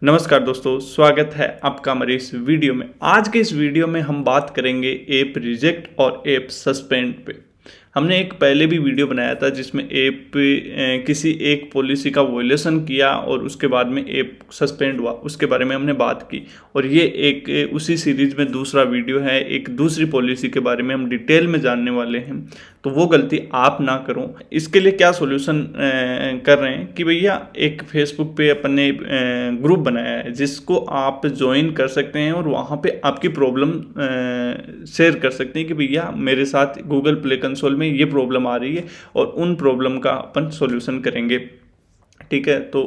नमस्कार दोस्तों, स्वागत है आपका हमारे इस वीडियो में। आज के इस वीडियो में हम बात करेंगे ऐप रिजेक्ट और ऐप सस्पेंड पे। हमने एक पहले भी वीडियो बनाया था जिसमें ऐप किसी एक पॉलिसी का वॉयलेशन किया और उसके बाद में ऐप सस्पेंड हुआ, उसके बारे में हमने बात की। और ये एक उसी सीरीज में दूसरा वीडियो है, एक दूसरी पॉलिसी के बारे में हम डिटेल में जानने वाले हैं, तो वो गलती आप ना करो। इसके लिए क्या सॉल्यूशन कर रहे हैं कि भैया एक फेसबुक पे अपन ने ग्रुप बनाया है जिसको आप ज्वाइन कर सकते हैं और वहाँ पे आपकी प्रॉब्लम शेयर कर सकते हैं कि भैया मेरे साथ गूगल प्ले कंसोल में ये प्रॉब्लम आ रही है और उन प्रॉब्लम का अपन सॉल्यूशन करेंगे। ठीक है, तो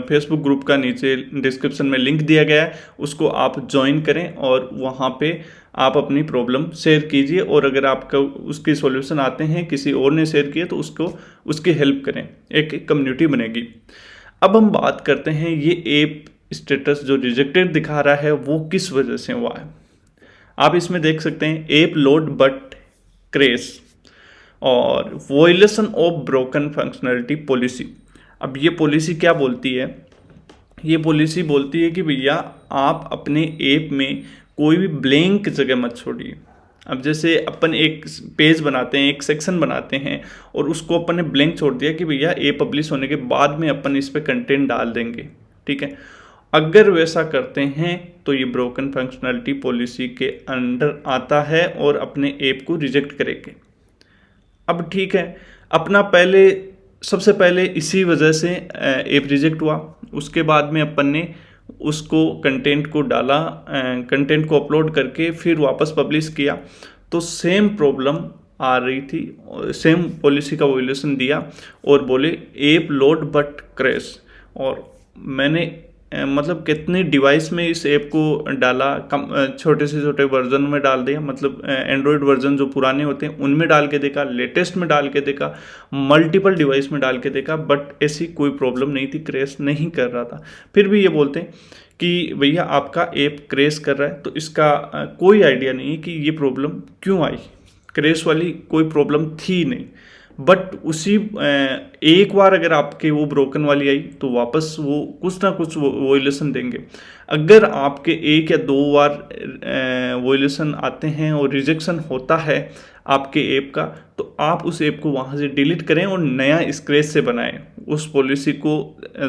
फेसबुक ग्रुप का नीचे डिस्क्रिप्शन में लिंक दिया गया है, उसको आप ज्वाइन करें और वहाँ पे आप अपनी प्रॉब्लम शेयर कीजिए। और अगर आपका उसके सॉल्यूशन आते हैं, किसी और ने शेयर किए, तो उसको उसकी हेल्प करें, एक कम्युनिटी बनेगी। अब हम बात करते हैं ये ऐप स्टेटस जो रिजेक्टेड दिखा रहा है वो किस वजह से हुआ है। आप इसमें देख सकते हैं ऐप लोड बट क्रेश और violation of broken functionality policy. अब ये पॉलिसी क्या बोलती है? ये पॉलिसी बोलती है कि भैया आप अपने ऐप में कोई भी ब्लैंक जगह मत छोड़िए। अब जैसे अपन एक पेज बनाते हैं, एक सेक्शन बनाते हैं और उसको अपन ने ब्लैंक छोड़ दिया कि भैया ऐप पब्लिश होने के बाद में अपन इस पर कंटेंट डाल देंगे। ठीक है, अगर वैसा करते हैं तो ये ब्रोकन फंक्शनलिटी पॉलिसी के अंडर आता है और अपने ऐप को रिजेक्ट करेंगे। अब ठीक है, अपना सबसे पहले इसी वजह से ऐप रिजेक्ट हुआ। उसके बाद में अपन ने उसको कंटेंट को डाला, कंटेंट को अपलोड करके फिर वापस पब्लिश किया, तो सेम प्रॉब्लम आ रही थी, सेम पॉलिसी का वॉयलेशन दिया और बोले ऐप लोड बट क्रैश। और मैंने मतलब कितने डिवाइस में इस ऐप को डाला, छोटे से छोटे वर्जन में डाल दिया, मतलब एंड्रॉयड वर्जन जो पुराने होते हैं उनमें डाल के देखा, लेटेस्ट में डाल के देखा, मल्टीपल डिवाइस में डाल के देखा, बट ऐसी कोई प्रॉब्लम नहीं थी, क्रैश नहीं कर रहा था। फिर भी ये बोलते हैं कि भैया आपका ऐप क्रैश कर रहा है, तो इसका कोई आइडिया नहीं है कि ये प्रॉब्लम क्यों आई। क्रैश वाली कोई प्रॉब्लम थी नहीं, बट उसी एक बार अगर आपके वो ब्रोकन वाली आई तो वापस वो कुछ ना कुछ वॉयलेशन देंगे। अगर आपके एक या दो बार वॉयलेशन आते हैं और रिजेक्शन होता है आपके ऐप का, तो आप उस ऐप को वहाँ से डिलीट करें और नया स्क्रैच से बनाएं, उस पॉलिसी को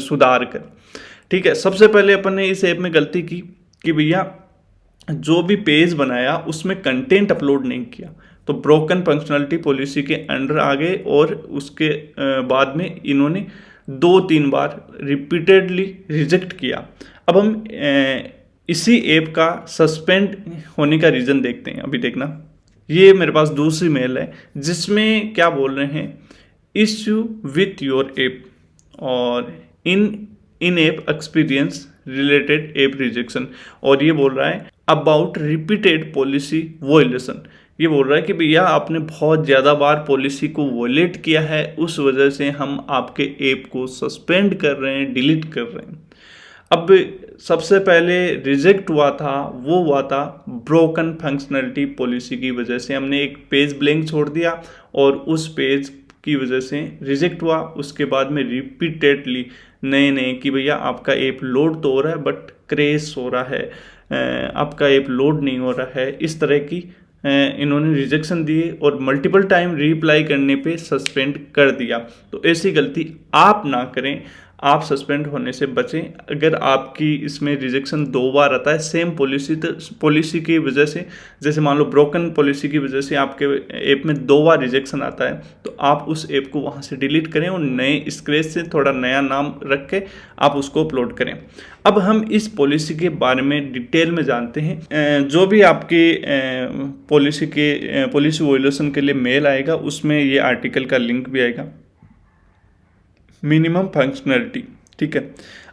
सुधार कर। ठीक है, सबसे पहले अपन ने इस ऐप में गलती की कि भैया जो भी पेज बनाया उसमें कंटेंट अपलोड नहीं किया, तो ब्रोकन फंक्शनलिटी पॉलिसी के अंडर आ गए और उसके बाद में इन्होंने 2-3 बार रिपीटेडली रिजेक्ट किया। अब हम इसी ऐप का सस्पेंड होने का रीज़न देखते हैं। अभी देखना, ये मेरे पास दूसरी मेल है जिसमें क्या बोल रहे हैं, इश्यू विथ योर ऐप और in app experience related app rejection. और ये बोल रहा है अबाउट रिपीटेड पॉलिसी वॉयलेशन। ये बोल रहा है कि भैया आपने बहुत ज़्यादा बार पॉलिसी को वॉयलेट किया है, उस वजह से हम आपके ऐप को सस्पेंड कर रहे हैं, डिलीट कर रहे हैं। अब सबसे पहले रिजेक्ट हुआ था ब्रोकन फंक्शनलिटी पॉलिसी की वजह से। हमने एक पेज ब्लैंक छोड़ दिया और उस पेज की वजह से रिजेक्ट हुआ। उसके बाद में रिपीटेडली नए कि भैया आपका ऐप लोड तो हो रहा है बट क्रैश हो रहा है, आपका ऐप लोड नहीं हो रहा है, इस तरह की इन्होंने रिजेक्शन दिए और मल्टीपल टाइम रिप्लाई करने पे सस्पेंड कर दिया। तो ऐसी गलती आप ना करें, आप सस्पेंड होने से बचें। अगर आपकी इसमें रिजेक्शन 2 बार आता है सेम पॉलिसी की वजह से, जैसे मान लो ब्रोकन पॉलिसी की वजह से आपके ऐप में 2 बार रिजेक्शन आता है, तो आप उस ऐप को वहाँ से डिलीट करें और नए स्क्रैच से थोड़ा नया नाम रख के आप उसको अपलोड करें। अब हम इस पॉलिसी के बारे में डिटेल में जानते हैं। जो भी आपके पॉलिसी वॉयलेशन के लिए मेल आएगा उसमें ये आर्टिकल का लिंक भी आएगा, मिनिमम फंक्शनलिटी। ठीक है,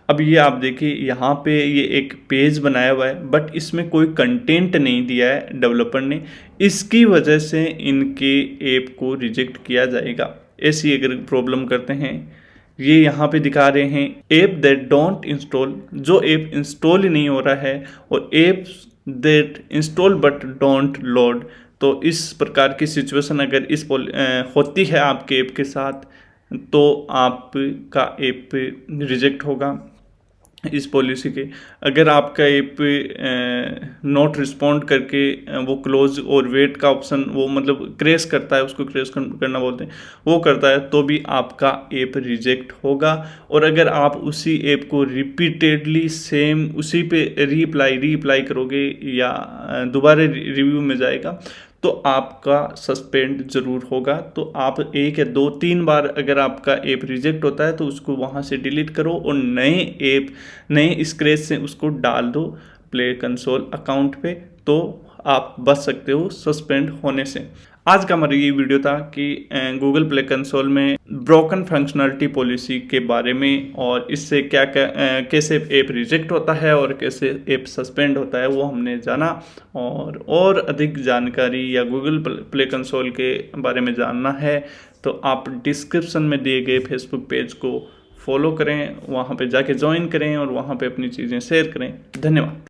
अब ये आप देखिए यहाँ पे ये एक पेज बनाया हुआ है बट इसमें कोई कंटेंट नहीं दिया है डेवलपर ने, इसकी वजह से इनके ऐप को रिजेक्ट किया जाएगा। ऐसी अगर प्रॉब्लम करते हैं, ये यहाँ पे दिखा रहे हैं ऐप दैट डोंट इंस्टॉल, जो ऐप इंस्टॉल ही नहीं हो रहा है, और app that install but don't load. तो इस प्रकार की सिचुएशन अगर होती है आपके ऐप के साथ तो आपका ऐप रिजेक्ट होगा। इस पॉलिसी के। अगर आपका ऐप नॉट रिस्पॉन्ड करके वो क्लोज और वेट का ऑप्शन वो मतलब क्रैश करता है, उसको क्रैश करना बोलते हैं, वो करता है, तो भी आपका ऐप रिजेक्ट होगा। और अगर आप उसी ऐप को रिपीटेडली सेम उसी पे रीअप्लाई करोगे या दोबारा रिव्यू में जाएगा, तो आपका सस्पेंड ज़रूर होगा। तो आप 1 या 2-3 बार अगर आपका ऐप रिजेक्ट होता है तो उसको वहाँ से डिलीट करो और नए स्क्रैच से उसको डाल दो प्ले कंसोल अकाउंट पे, तो आप बच सकते हो सस्पेंड होने से। आज का हमारा ये वीडियो था कि गूगल प्ले कंसोल में ब्रोकन फंक्शनलिटी पॉलिसी के बारे में, और इससे क्या क्या कैसे ऐप रिजेक्ट होता है और कैसे ऐप सस्पेंड होता है, वो हमने जाना। और अधिक जानकारी या गूगल प्ले कंसोल के बारे में जानना है तो आप डिस्क्रिप्शन में दिए गए फेसबुक पेज को फॉलो करें, वहाँ पे जाके ज्वाइन करें और वहाँ पे अपनी चीज़ें शेयर करें। धन्यवाद।